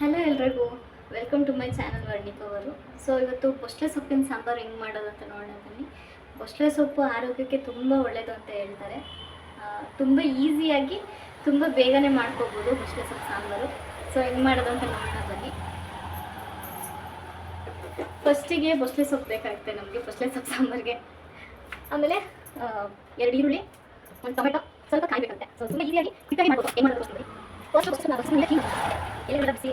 Hello ಎಲ್ರಿಗೂ, welcome to my channel ವರ್ಣಿಕವರು. So ಇವತ್ತು ಬೊಸ್ಲೆ ಸೊಪ್ಪಿನ ಸಾಂಬಾರು ಹೆಂಗೆ ಮಾಡೋದು ಅಂತ ನೋಡೋಣ ಬನ್ನಿ. ಬೊಸ್ಲೆ ಸೊಪ್ಪು ಆರೋಗ್ಯಕ್ಕೆ ತುಂಬ ಒಳ್ಳೆಯದು ಅಂತ ಹೇಳ್ತಾರೆ. ತುಂಬ ಈಸಿಯಾಗಿ ತುಂಬ ಬೇಗನೆ ಮಾಡ್ಕೋಬೋದು ಬೊಸ್ಲೆ ಸೊಪ್ಪು ಸಾಂಬಾರು. ಸೊ ಹೆಂಗೆ ಮಾಡೋದು ಅಂತ ನೋಡೋಣ ಬನ್ನಿ. ಫಸ್ಟಿಗೆ ಬೊಸ್ಲೆ ಸೊಪ್ಪು ಬೇಕಾಗುತ್ತೆ ನಮಗೆ ಬೊಸ್ಲೆ ಸೊಪ್ಪು ಸಾಂಬಾರಿಗೆ. ಆಮೇಲೆ 2 ಈರುಳ್ಳಿ, 1 ಟೊಮೆಟೊ, ಸ್ವಲ್ಪ ಕಾಯಬೇಕಂತೆ. ಸೊ ತುಂಬ ಈಸಿಯಾಗಿ ಕ್ವಿಕ್ಕಾಗಿ ಮಾಡ್ಬೋದು. ಏನು ಮಾಡೋದು ಗೊತ್ತಿದೆ. ಫಸ್ಟ್ ಎಲೆಗಳೆಲ್ಲ ಬಿಸಿ.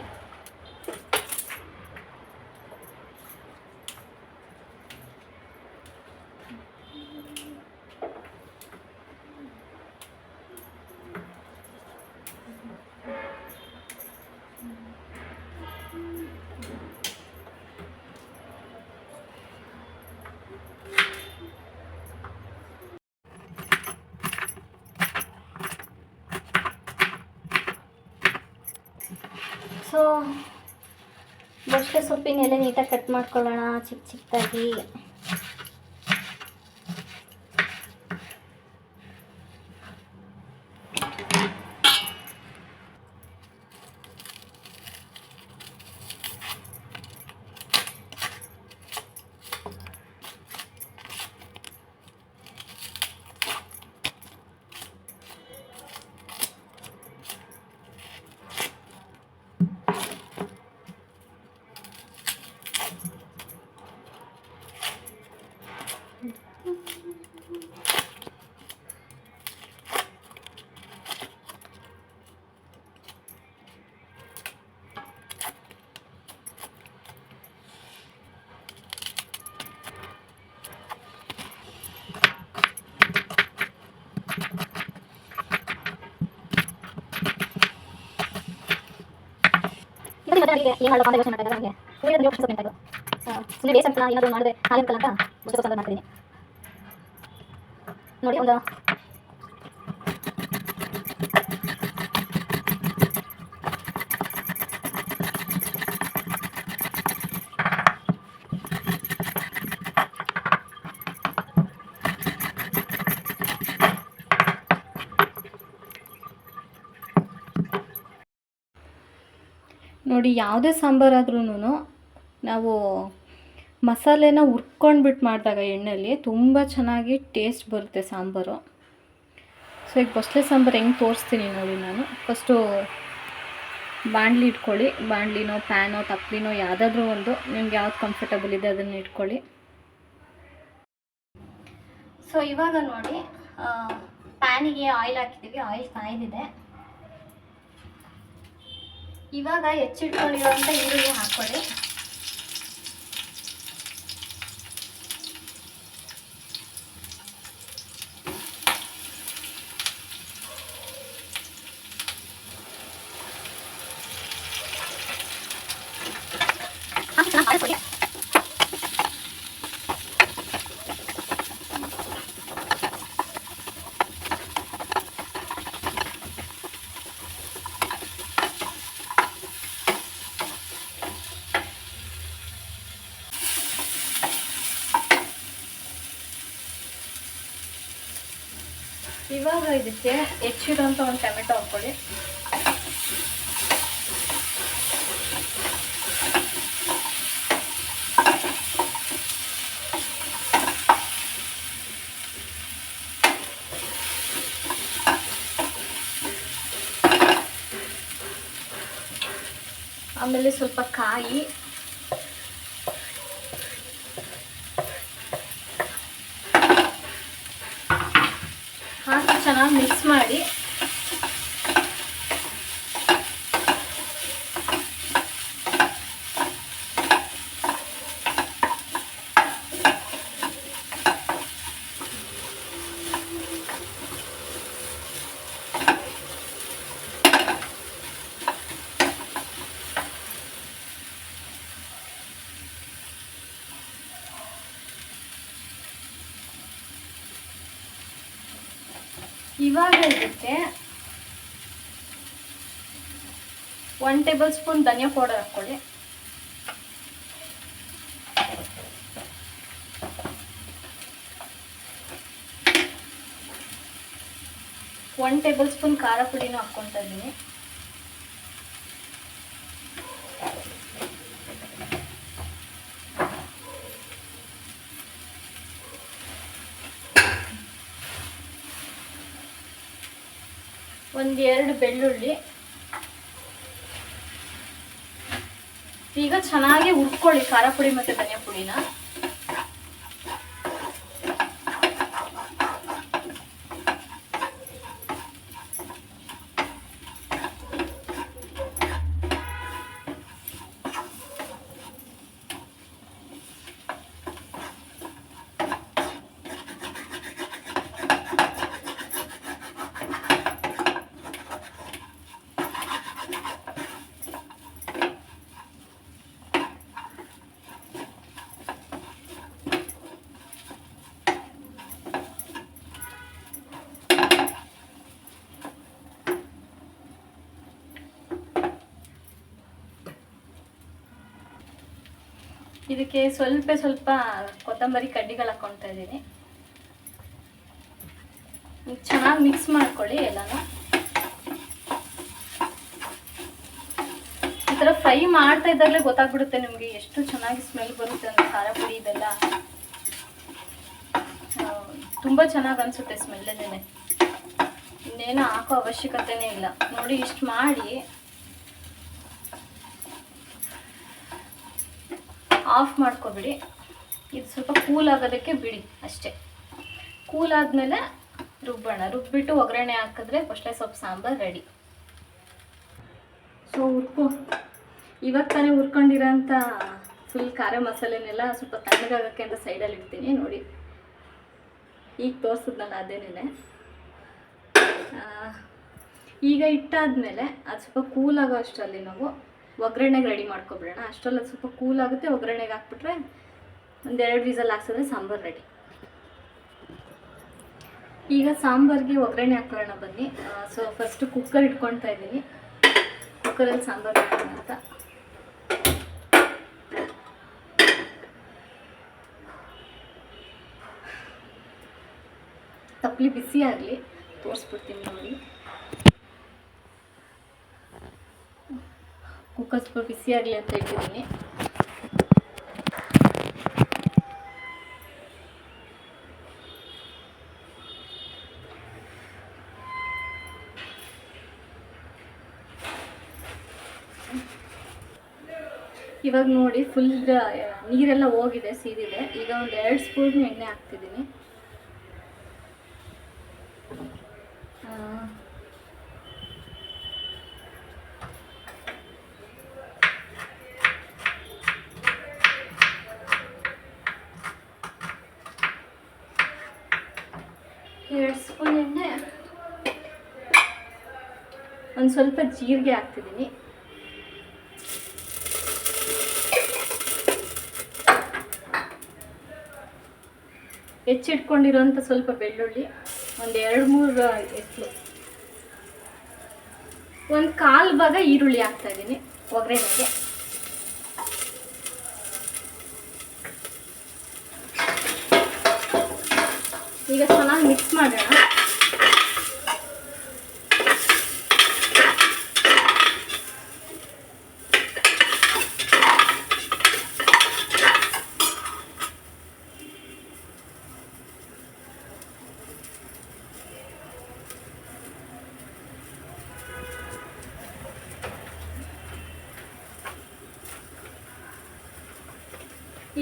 ಸೊ ಬೊಸ್ಲೆ ಸೊಪ್ಪಿನ ಎಲೆ ನೀಟಾಗಿ ಕಟ್ ಮಾಡ್ಕೊಳ್ಳೋಣ ಚಿಕ್ಕ ಚಿಕ್ಕದಾಗಿ. ಏನು ಮಾಡಬೇಕು ಅಂತ ಯೋಚನೆ ಮಾಡ್ತಾರೆ ನನಗೆ. ಸುಮ್ಮನೆ ಬೇಸ್ ಅಂತ ಏನಾದರೂ ಮಾಡಿದ್ರೆ ಹಾಲಿನ ಅಂತ ಬೊಸ್ಲೆ ಮಾಡ್ತೀನಿ ನೋಡಿ. ಒಂದು ನೋಡಿ, ಯಾವುದೇ ಸಾಂಬಾರಾದ್ರೂ ನಾವು ಮಸಾಲೆನ ಹುರ್ಕೊಂಡ್ಬಿಟ್ಟು ಮಾಡಿದಾಗ ಎಣ್ಣೆಯಲ್ಲಿ ತುಂಬ ಚೆನ್ನಾಗಿ ಟೇಸ್ಟ್ ಬರುತ್ತೆ ಸಾಂಬಾರು. ಸೊ ಈಗ ಬೊಸ್ಲೆ ಸಾಂಬಾರು ಹೆಂಗೆ ತೋರಿಸ್ತೀನಿ ನೋಡಿ. ನಾನು ಫಸ್ಟು ಬಾಣಲಿ ಇಟ್ಕೊಳ್ಳಿ. ಬಾಣಲಿನೋ ಪ್ಯಾನೋ ತಪ್ಪಲಿನೋ ಯಾವುದಾದ್ರೂ ಒಂದು, ನಿಮ್ಗೆ ಯಾವ್ದು ಕಂಫರ್ಟಬಲ್ ಇದೆ ಅದನ್ನು ಇಟ್ಕೊಳ್ಳಿ. ಸೊ ಇವಾಗ ನೋಡಿ, ಪ್ಯಾನಿಗೆ ಆಯಿಲ್ ಹಾಕಿದ್ದೀವಿ. ಆಯಿಲ್ ಕಾಯ್ದಿದೆ. ಇವಾಗ ಹೆಚ್ಚಿಟ್ಕೊಂಡಿರೋಂಥ ಈರುಳ್ಳಿ ಹಾಕ್ಕೊಳ್ಳಿ. ಇವಾಗ ಇದಕ್ಕೆ ಹೆಚ್ಚಿರೋಂಥ ಒಂದು ಟೊಮೆಟೊ ಹಾಕ್ಕೊಳ್ಳಿ. ಆಮೇಲೆ ಸ್ವಲ್ಪ ಕಾಯಿ, ಹಾಕಿ ಚೆನ್ನಾಗಿ ಮಿಕ್ಸ್ ಮಾಡಿ ಇವಾಗ ಇದಕ್ಕೆ 1 ಟೇಬಲ್ ಸ್ಪೂನ್ ಧನಿಯಾ ಪೌಡರ್ ಹಾಕ್ಕೊಳ್ಳಿ. ಒನ್ ಟೇಬಲ್ ಸ್ಪೂನ್ ಖಾರ ಪುಡಿನೂ ಹಾಕ್ಕೊತಾ ಇದ್ದೀನಿ. ಒಂದು 2 ಬೆಳ್ಳುಳ್ಳಿ. ಈಗ ಚೆನ್ನಾಗಿ ಹುರ್ಕೊಳ್ಳಿ ಖಾರ ಪುಡಿ ಮತ್ತು ಧನಿಯಾ ಪುಡಿನ. ಇದಕ್ಕೆ ಸ್ವಲ್ಪ ಕೊತ್ತಂಬರಿ ಕಡ್ಡಿಗಳು ಹಾಕ್ಕೊಳ್ತಾ ಇದ್ದೀನಿ. ಚೆನ್ನಾಗಿ ಮಿಕ್ಸ್ ಮಾಡ್ಕೊಳ್ಳಿ ಎಲ್ಲನೂ. ಈ ಥರ ಫ್ರೈ ಮಾಡ್ತಾ ಇದ್ದಾಗಲೇ ಗೊತ್ತಾಗ್ಬಿಡುತ್ತೆ ನಿಮಗೆ ಎಷ್ಟು ಚೆನ್ನಾಗಿ ಸ್ಮೆಲ್ ಬರುತ್ತೆ ಅಂತ. ಖಾರ ಪುಡಿ ಇದೆಲ್ಲ ತುಂಬ ಚೆನ್ನಾಗಿ ಅನಿಸುತ್ತೆ ಸ್ಮೆಲ್ಲೇನೆ. ಇನ್ನೇನು ಹಾಕೋ ಅವಶ್ಯಕತೆನೇ ಇಲ್ಲ. ನೋಡಿ ಇಷ್ಟು ಮಾಡಿ ಆಫ್ ಮಾಡ್ಕೊಬಿಡಿ. ಇದು ಸ್ವಲ್ಪ ಕೂಲ್ ಆಗೋದಕ್ಕೆ ಬಿಡಿ ಅಷ್ಟೇ. ಕೂಲ್ ಆದಮೇಲೆ ರುಬ್ಬಿಟ್ಟು ಒಗ್ಗರಣೆ ಹಾಕಿದ್ರೆ ಬಸಳೆ ಸೊಪ್ಪು ಸಾಂಬಾರು ರೆಡಿ. ಸೊ ಇವಾಗ ತಾನೇ ಹುರ್ಕೊಂಡಿರೋಂಥ ಫುಲ್ ಖಾರ ಮಸಾಲೆನೆಲ್ಲ ಸ್ವಲ್ಪ ತಣ್ಣಗಾಗೋಕ್ಕೆ ಅಂತ ಸೈಡಲ್ಲಿ ಇಡ್ತೀನಿ. ನೋಡಿ ಈಗ ತೋರಿಸಿದ್ನಲ್ಲ ಅದೇನೇ. ಈಗ ಇಟ್ಟಾದಮೇಲೆ ಅದು ಸ್ವಲ್ಪ ಕೂಲ್ ಆಗೋ ಅಷ್ಟರಲ್ಲಿ ನಾವು ಒಗ್ಗರಣೆಗೆ ರೆಡಿ ಮಾಡ್ಕೊಬಿಡೋಣ. ಅಷ್ಟರಲ್ಲಿ ಅದು ಸ್ವಲ್ಪ ಕೂಲ್ ಆಗುತ್ತೆ. ಒಗ್ಗರಣೆಗೆ ಹಾಕ್ಬಿಟ್ರೆ 1-2 ವಿಸಲ್ ಹಾಕ್ಸಿದ್ರೆ ಸಾಂಬಾರು ರೆಡಿ. ಈಗ ಸಾಂಬಾರಿಗೆ ಒಗ್ಗರಣೆ ಹಾಕೊಳ್ಳೋಣ ಬನ್ನಿ. ಸೊ ಫಸ್ಟ್ ಕುಕ್ಕರ್ ಇಟ್ಕೊಳ್ತಾ ಇದ್ದೀನಿ. ಕುಕ್ಕರಲ್ಲಿ ಸಾಂಬಾರು ಮಾಡೋಣ ಅಂತ. ತಪ್ಪಲಿ ಬಿಸಿ ಆಗಲಿ ತೋರಿಸ್ಬಿಡ್ತೀನಿ ನೋಡಿ. ಕುಕ್ಕರ್ ಸ್ವಲ್ಪ ಬಿಸಿ ಆಗಲಿ ಅಂತ ಇಟ್ಟಿದ್ದೀನಿ. ಇವಾಗ ನೋಡಿ ಫುಲ್ ನೀರೆಲ್ಲ ಹೋಗಿದೆ, ಸೀದಿದೆ. ಈಗ ಒಂದು 2 ಸ್ಪೂನ್ ಎಣ್ಣೆ ಹಾಕ್ತಿದ್ದೀನಿ. ಎಣ್ಣೆ, ಒಂದು ಸ್ವಲ್ಪ ಜೀರಿಗೆ ಹಾಕ್ತಿದ್ದೀನಿ. ಹೆಚ್ಚಿಟ್ಕೊಂಡಿರೋಂಥ ಸ್ವಲ್ಪ ಬೆಳ್ಳುಳ್ಳಿ, ಒಂದು 2-3 ಎಸ್ಲು, ಒಂದು 1/4 ಭಾಗ ಈರುಳ್ಳಿ ಹಾಕ್ತಾ ಇದ್ದೀನಿ ಒಗ್ಗರಣೆಗೆ. ಈಗ ಚೆನ್ನಾಗಿ ಮಿಕ್ಸ್ ಮಾಡೋಣ.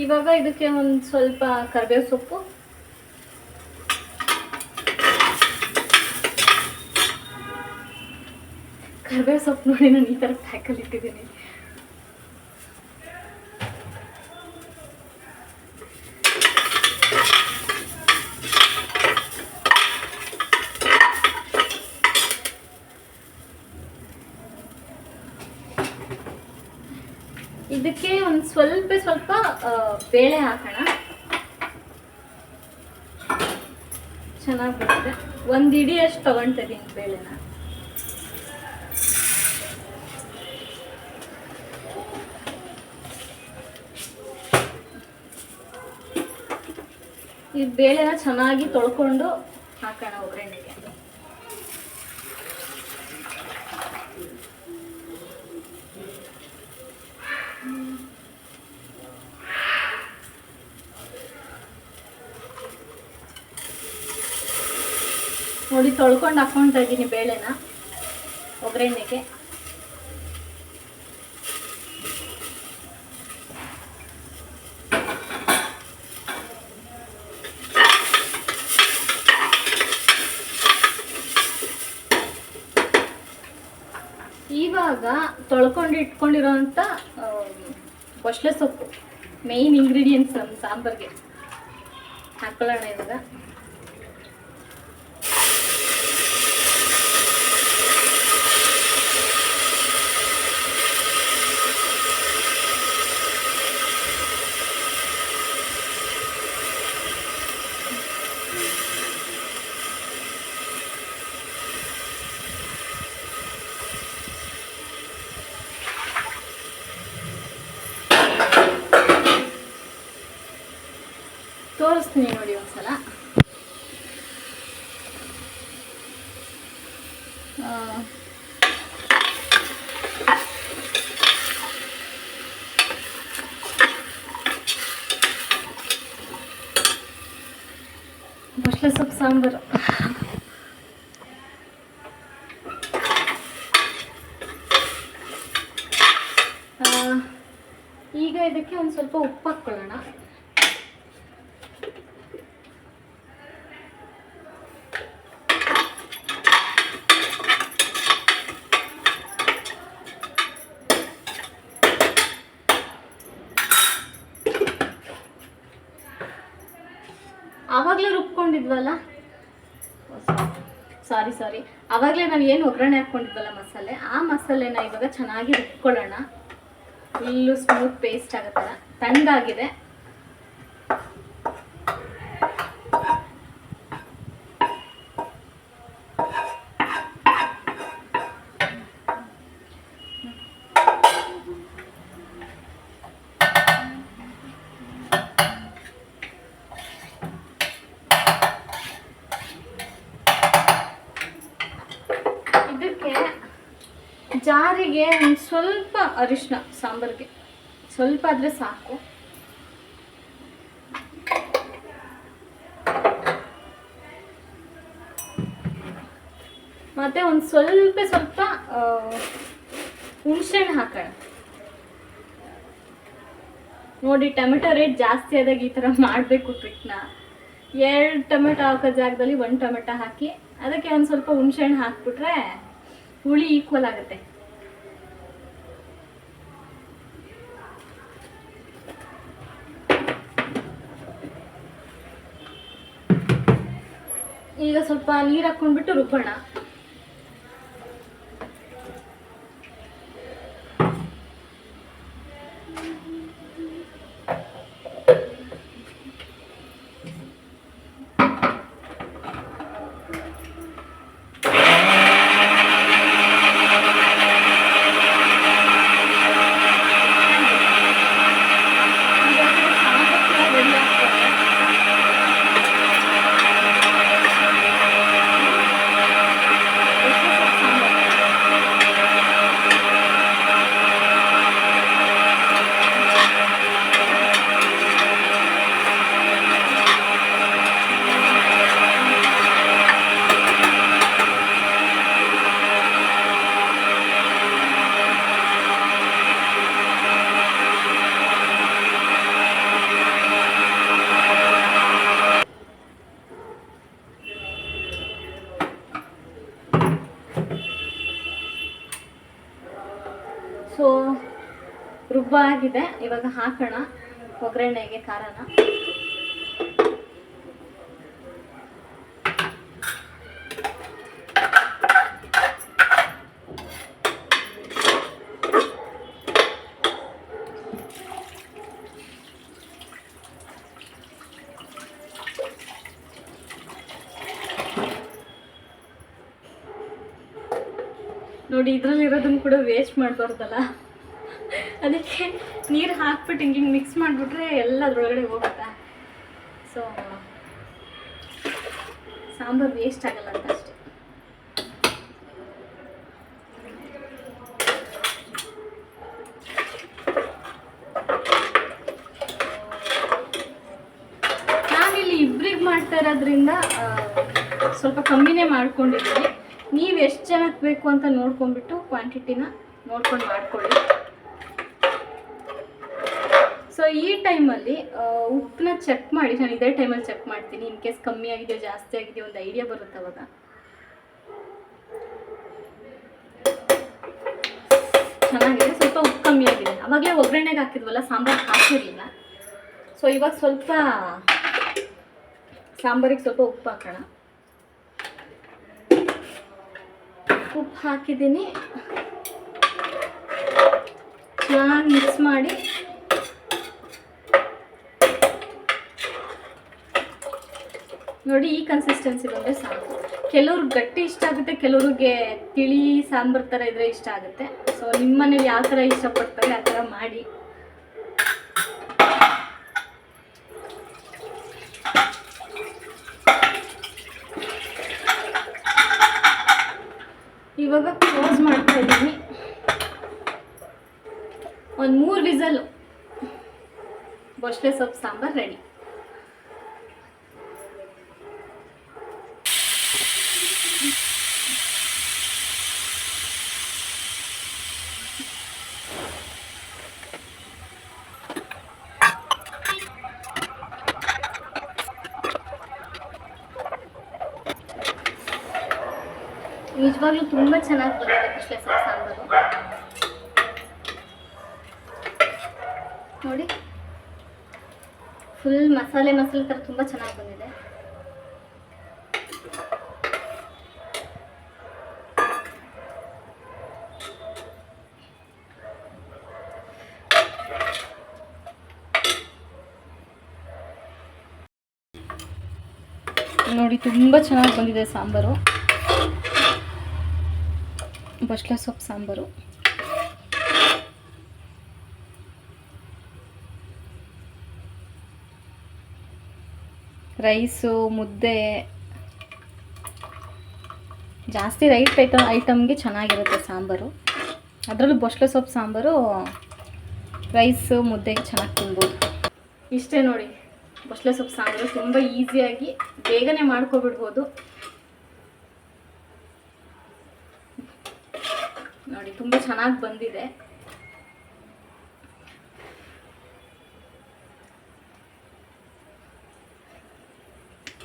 ಇವಾಗ ಇದಕ್ಕೆ ಒಂದು ಸ್ವಲ್ಪ ಕರಿಬೇವು ಸೊಪ್ಪು, ನೋಡಿ ನಾನು ಈ ಥರ ಪ್ಯಾಕಲ್ಲಿ ಇಟ್ಟಿದ್ದೀನಿ. ಇದಕ್ಕೆ ಒಂದು ಸ್ವಲ್ಪ ಬೇಳೆ ಹಾಕೋಣ, ಚೆನ್ನಾಗಿ ಬರುತ್ತೆ. 1 ಹಿಡಿ ಅಷ್ಟು ತಗೊಳ್ತಾ ಇದ್ದೀನಿ ಬೇಳೆನ. ಈ ಬೇಳೆನ ಚೆನ್ನಾಗಿ ತೊಳ್ಕೊಂಡು ಹಾಕೋಣ ಒಗ್ಗರಣೆಗೆ. ನೋಡಿ ತೊಳ್ಕೊಂಡು ಹಾಕ್ಕೊಳ್ತಾ ಇದ್ದೀನಿ ಬೇಳೆನ. ಒಗ್ಗರಣೆಗೆ. ಇವಾಗ ತೊಳ್ಕೊಂಡು ಇಟ್ಕೊಂಡಿರೋಂಥ ಬಸ್ಳೆ ಸೊಪ್ಪು ಮೇಯ್ನ್ ಇಂಗ್ರೀಡಿಯೆಂಟ್ಸ್ ನಮ್ಮ ಸಾಂಬಾರಿಗೆ ಹಾಕೊಳ್ಳೋಣ ಇವಾಗ. ತೋರಿಸ್ತೀನಿ ನೋಡಿ ಒಂದ್ಸಲ. ಬಸ್ಳೆ ಸೊಪ್ಪು ಸಾಂಬಾರು. ಈಗ ಇದಕ್ಕೆ ಒಂದು ಸ್ವಲ್ಪ ಉಪ್ಪು ಹಾಕ್ಕೊಳ್ಳೋಣ. ಆವಾಗಲೇ ರುಬ್ಕೊಂಡಿದ್ವಲ್ಲ, ಸಾರಿ ಆವಾಗಲೇ ನಾವು ಏನು ಒಗ್ಗರಣೆ ಹಾಕ್ಕೊಂಡಿದ್ವಲ್ಲ ಮಸಾಲೆ, ಆ ಮಸಾಲೆನ ಇವಾಗ ಚೆನ್ನಾಗಿ ರುಬ್ಕೊಳ್ಳೋಣ. ಫುಲ್ಲು ಸ್ಮೂತ್ ಪೇಸ್ಟ್ ಆಗೋ ಥರ. ತಣ್ಣಗಾಗಿದೆ. ಜಾರಿಗೆ ಒಂದು ಸ್ವಲ್ಪ ಅರಿಶಿನ, ಸಾಂಬಾರಿಗೆ ಸ್ವಲ್ಪ ಆದರೆ ಸಾಕು. ಮತ್ತೆ ಒಂದು ಸ್ವಲ್ಪ ಹುಣಸೆಹಣ್ಣು ಹಾಕೋಣ. ನೋಡಿ, ಟೊಮೆಟೊ ರೇಟ್ ಜಾಸ್ತಿ ಆದಾಗ ಈ ಥರ ಮಾಡಬೇಕು ಟ್ರಿಕ್ನ. 2 ಟೊಮೆಟೊ ಹಾಕೋ ಜಾಗದಲ್ಲಿ 1 ಟೊಮೆಟೊ ಹಾಕಿ ಅದಕ್ಕೆ ಒಂದು ಸ್ವಲ್ಪ ಹುಣಸೆಹಣ್ಣು ಹಾಕ್ಬಿಟ್ರೆ ಹುಳಿ ಈಕ್ವಲ್ ಆಗುತ್ತೆ. ಈಗ ಸ್ವಲ್ಪ ನೀರು ಹಾಕ್ಕೊಂಡ್ಬಿಟ್ಟು ರುಬ್ಬೋಣ. ಸೊ ರುಬ್ಬಾಗಿದೆ. ಇವಾಗ ಹಾಕೋಣ ಒಗ್ಗರಣೆಗೆ ಖಾರನ. ನೋಡಿ, ಇದರಲ್ಲಿರೋದನ್ನು ಕೂಡ ವೇಸ್ಟ್ ಮಾಡಬಾರ್ದಲ್ಲ, ಅದಕ್ಕೆ ನೀರು ಹಾಕ್ಬಿಟ್ಟು ಹಿಂಗೆ ಮಿಕ್ಸ್ ಮಾಡಿಬಿಟ್ರೆ ಎಲ್ಲ ಅದರೊಳಗಡೆ ಹೋಗುತ್ತೆ. ಸೊ ಸಾಂಬಾರು ವೇಸ್ಟ್ ಆಗಲ್ಲ ಅಂತ ಅಷ್ಟೇ. ನಾನಿಲ್ಲಿ ಇಬ್ಬರಿಗೆ ಮಾಡ್ತಾ ಇರೋದ್ರಿಂದ ಸ್ವಲ್ಪ ಕಮ್ಮಿನೇ ಮಾಡ್ಕೊಂಡಿದ್ದೀನಿ. ನೀವು ಎಷ್ಟು ಜನಕ್ಕೆ ಬೇಕು ಅಂತ ನೋಡ್ಕೊಂಡ್ಬಿಟ್ಟು ಕ್ವಾಂಟಿಟಿನ ನೋಡ್ಕೊಂಡು ಮಾಡ್ಕೊಳ್ಳಿ. ಸೊ ಈ ಟೈಮಲ್ಲಿ ಉಪ್ಪನ್ನ ಚೆಕ್ ಮಾಡಿ. ನಾನು ಇದೇ ಟೈಮಲ್ಲಿ ಚೆಕ್ ಮಾಡ್ತೀನಿ. ಇನ್ ಕೇಸ್ ಕಮ್ಮಿ ಆಗಿದೆ ಜಾಸ್ತಿ ಆಗಿದೆ ಒಂದು ಐಡಿಯಾ ಬರುತ್ತೆ ಅವಾಗ. ಚೆನ್ನಾಗಿದೆ. ಸ್ವಲ್ಪ ಉಪ್ಪು ಕಮ್ಮಿ ಆಗಿದೆ. ಅವಾಗಲೇ ಒಗ್ಗರಣೆಗೆ ಹಾಕಿದ್ವಲ್ಲ, ಸಾಂಬಾರು ಹಾಕಿರಲಿಲ್ಲ. ಸೊ ಇವಾಗ ಸ್ವಲ್ಪ ಸಾಂಬಾರಿಗೆ ಸ್ವಲ್ಪ ಉಪ್ಪು ಹಾಕೋಣ. ಉಪ್ಪು ಹಾಕಿದ್ದೀನಿ. ಚೆನ್ನಾಗಿ ಮಿಕ್ಸ್ ಮಾಡಿ ನೋಡಿ, ಈ ಕನ್ಸಿಸ್ಟೆನ್ಸಿ ಬಂದರೆ ಸಾಕು. ಕೆಲವ್ರಿಗೆ ಗಟ್ಟಿ ಇಷ್ಟ ಆಗುತ್ತೆ, ಕೆಲವ್ರಿಗೆ ತಿಳಿ ಸಾಂಬಾರು ಥರ ಇದ್ರೆ ಇಷ್ಟ ಆಗುತ್ತೆ. ಸೊ ನಿಮ್ಮ ಮನೇಲಿ ಯಾವ ಥರ ಇಷ್ಟಪಡ್ತಾರೆ ಆ ಥರ ಮಾಡಿ. ಇವಾಗ ಕ್ಲೋಸ್ ಮಾಡ್ತಾ ಇದ್ದೀನಿ. ಒಂದು 3 ವಿಸಲ್ ಬೊಸ್ಲೆ ಸೊಪ್ಪು ಸಾಂಬಾರು ರೆಡಿ. ನಿಜವಾಗ್ಲೂ ತುಂಬ ಚೆನ್ನಾಗಿ ಬಂದಿದೆ ಬೊಸ್ಲೆ ಸೊಪ್ಪು ಸಾಂಬಾರು. ನೋಡಿ, ಫುಲ್ ಮಸಾಲೆ ಥರ ತುಂಬ ಚೆನ್ನಾಗಿ ಬಂದಿದೆ. ನೋಡಿ, ತುಂಬ ಚೆನ್ನಾಗಿ ಬಂದಿದೆ ಸಾಂಬಾರು, ಬೊಸ್ಲೆ ಸೊಪ್ಪು ಸಾಂಬಾರು. ರೈಸು, ಮುದ್ದೆ, ಜಾಸ್ತಿ ಐಟಮ್ಗೆ ಚೆನ್ನಾಗಿರುತ್ತೆ ಸಾಂಬಾರು. ಅದರಲ್ಲೂ ಬೊಸ್ಲೆ ಸೊಪ್ಪು ಸಾಂಬಾರು ರೈಸು, ಮುದ್ದೆಗೆ ಚೆನ್ನಾಗಿ ತಿನ್ಬೋದು. ಇಷ್ಟೇ ನೋಡಿ, ಬೊಸ್ಲೆ ಸೊಪ್ಪು ಸಾಂಬಾರು ತುಂಬ ಈಸಿಯಾಗಿ ಬೇಗನೆ ಮಾಡ್ಕೊಬಿಡ್ಬೋದು. ನೋಡಿ, ತುಂಬ ಚೆನ್ನಾಗಿ ಬಂದಿದೆ.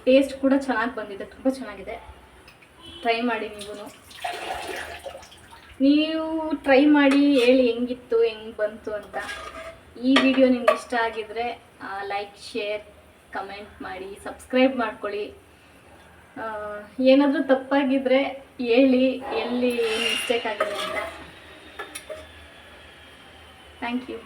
ಟೇಸ್ಟ್ ಕೂಡ ಚೆನ್ನಾಗಿ ಬಂದಿದೆ, ತುಂಬ ಚೆನ್ನಾಗಿದೆ. ಟ್ರೈ ಮಾಡಿ ನೀವು ಟ್ರೈ ಮಾಡಿ ಹೇಳಿ ಹೆಂಗಿತ್ತು, ಹೆಂಗೆ ಬಂತು ಅಂತ. ಈ ವಿಡಿಯೋ ನಿಮ್ಗೆ ಇಷ್ಟ ಆಗಿದ್ರೆ ಲೈಕ್, ಶೇರ್, ಕಮೆಂಟ್ ಮಾಡಿ, ಸಬ್ಸ್ಕ್ರೈಬ್ ಮಾಡ್ಕೊಳ್ಳಿ. ಏನಾದರೂ ತಪ್ಪಾಗಿದ್ದರೆ ಹೇಳಿ, ಎಲ್ಲಿ ಮಿಸ್ಟೇಕ್ ಆಗಿದೆ ಅಂತ. Thank you.